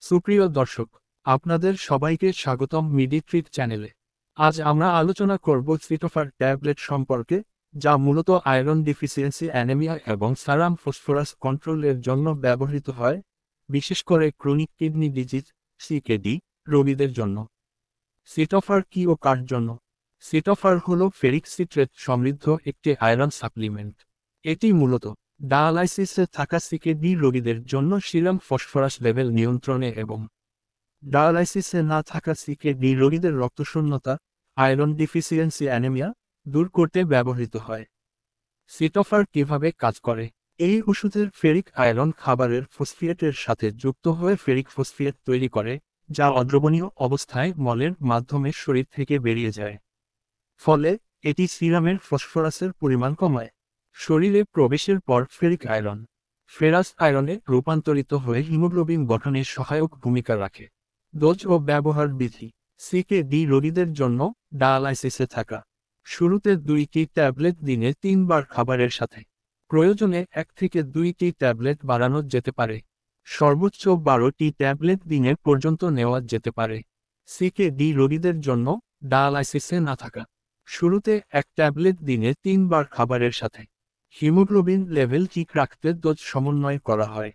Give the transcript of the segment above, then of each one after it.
সুপ্রিয় দর্শক, আপনাদের সবাইকে স্বাগতম মিডিট্রিট চ্যানেলে। আজ আমরা আলোচনা করব সিটোফার ট্যাবলেট সম্পর্কে, যা মূলত আয়রন ডিফিসিয়েন্সি অ্যানেমিয়া এবং সারাম ফসফরাস কন্ট্রোলের জন্য ব্যবহৃত হয়, বিশেষ করে ক্রনিক কিডনি ডিজিজ সিকেডি রোগীদের জন্য। সিটোফার কি ও কার জন্য? সিটোফার হল ফেরিক সিট্রেট সমৃদ্ধ একটি আয়রন সাপ্লিমেন্ট। এটি মূলত ডায়ালাইসিসে থাকা সিকেডি রোগীদের জন্য সিরাম ফসফরাস লেভেল নিয়ন্ত্রণে এবং ডায়ালাইসিসে না থাকা সিকেডি রোগীদের রক্তশূন্যতা, আয়রন ডিফিসিয়েন্সি অ্যানেমিয়া দূর করতে ব্যবহৃত হয়। সিটোফার কিভাবে কাজ করে? এই ওষুধের ফেরিক আয়রন খাবারের ফসফেটের সাথে যুক্ত হয়ে ফেরিক ফসফেট তৈরি করে, যা অদ্রবণীয় অবস্থায় মলের মাধ্যমে শরীর থেকে বেরিয়ে যায়। ফলে এটি সিরামের ফসফরাসের পরিমাণ কমায়। শরীরে প্রবেশের পর ফেরিক আয়রন ফেরাস আয়রনে রূপান্তরিত হয়ে হিমোগ্লোবিন গঠনে সহায়ক ভূমিকা রাখে। ডোজ ও ব্যবহার বিধি। সিকেডি রোগীদের জন্য ডায়ালাইসিসে থাকা। শুরুতে 2টি ট্যাবলেট দিনে 3 বার খাবারের সাথে। প্রয়োজনে 1 থেকে 2টি ট্যাবলেট বাড়ানো যেতে পারে। সর্বোচ্চ 12টি ট্যাবলেট দিনে পর্যন্ত নেওয়া যেতে পারে। সিকেডি রোগীদের জন্য ডায়ালাইসিসে না থাকা। শুরুতে 1 ট্যাবলেট দিনে 3 বার খাবারের সাথে। হিমোগ্লোবিন লেভেল ঠিক রাখতে ডোজ সমন্বয় করা হয়।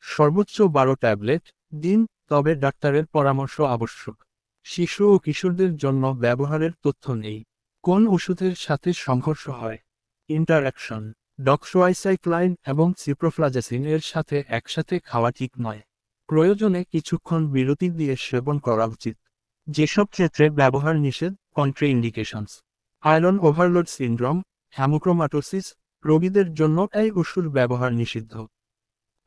সর্বোচ্চ 12 ট্যাবলেট দিন, তবে ডাক্তারের পরামর্শ আবশ্যক। শিশু ও কিশোরদের জন্য ব্যবহারের তথ্য নেই। কোন ওষুধের সাথে সংঘর্ষ হয়? ইন্টারঅ্যাকশন। ডক্সোয়াইসাইক্লাইন এবং সিপ্রোফ্লাজাসিন এর সাথে একসাথে খাওয়া ঠিক নয়। প্রয়োজনে কিছুক্ষণ বিরতি দিয়ে সেবন করা উচিত। যেসব ক্ষেত্রে ব্যবহার নিষেধ, কন্ট্রাইন্ডিকেশনস। আয়রন ওভারলোড সিনড্রোম, হ্যামোক্রোমাটোসিস রোগীদের জন্য এই ওষুধ ব্যবহার নিষিদ্ধ।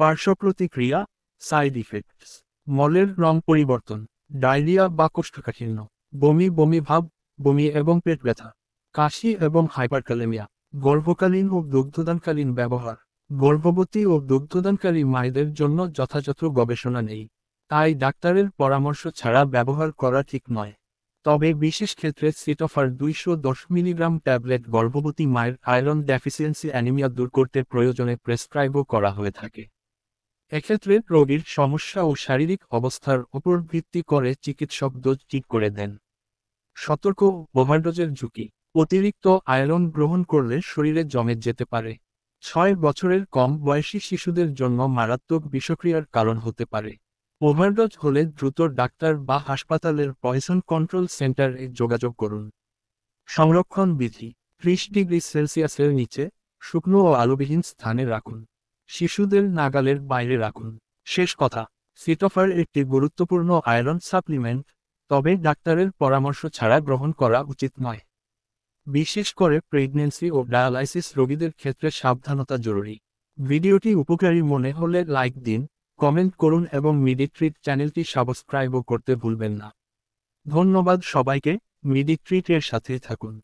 পার্শ্ব প্রতিক্রিয়া, সাইড ইফেক্টস। মলের রং পরিবর্তন, ডায়রিয়া বা কোষ্ঠকাঠিন্য, বমি বমি ভাব, বমি এবং পেট ব্যথা, কাশি এবং হাইপারকালেমিয়া। গর্ভকালীন ও দুগ্ধদানকালীন ব্যবহার। গর্ভবতী ও দুগ্ধদানকারী মায়েদের জন্য যথাযথ গবেষণা নেই, তাই ডাক্তারের পরামর্শ ছাড়া ব্যবহার করা ঠিক নয়। তবে বিশেষ ক্ষেত্রে সিটোফার 210 মিলিগ্রাম ট্যাবলেট গর্ভবতী মায়ের আয়রন ডেফিসিয়েন্সি অ্যানিমিয়া দূর করতে প্রয়োজনে প্রেসক্রাইবও করা হয়ে থাকে। এক্ষেত্রে রোগীর সমস্যা ও শারীরিক অবস্থার উপর ভিত্তি করে চিকিৎসক ডোজ ঠিক করে দেন। সতর্ক: ওভারডোজের ঝুঁকি। অতিরিক্ত আয়রন গ্রহণ করলে শরীরে জমে যেতে পারে। 6 বছরের কম বয়সী শিশুদের জন্য মারাত্মক বিষক্রিয়ার কারণ হতে পারে। ওভারডোজ হলে দ্রুত ডাক্তার বা হাসপাতালের পয়জন কন্ট্রোল সেন্টারে যোগাযোগ করুন। সংরক্ষণ বিধি। 30°C নিচে, শুকনো ও আলোবিহীন স্থানে রাখুন। শিশুদের নাগালের বাইরে রাখুন। শেষ কথা: সিটোফার একটি গুরুত্বপূর্ণ আয়রন সাপ্লিমেন্ট, তবে ডাক্তারের পরামর্শ ছাড়া গ্রহণ করা উচিত নয়। বিশেষ করে প্রেগন্যান্সি ও ডায়ালাইসিস রোগীদের ক্ষেত্রে সাবধানতা জরুরি। ভিডিওটি উপকারী মনে হলে লাইক দিন, কমেন্ট করুন এবং মিডিট্রিট চ্যানেলটি সাবস্ক্রাইবও করতে ভুলবেন না। ধন্যবাদ সবাইকে। মিডিট্রিট এর সাথে থাকুন।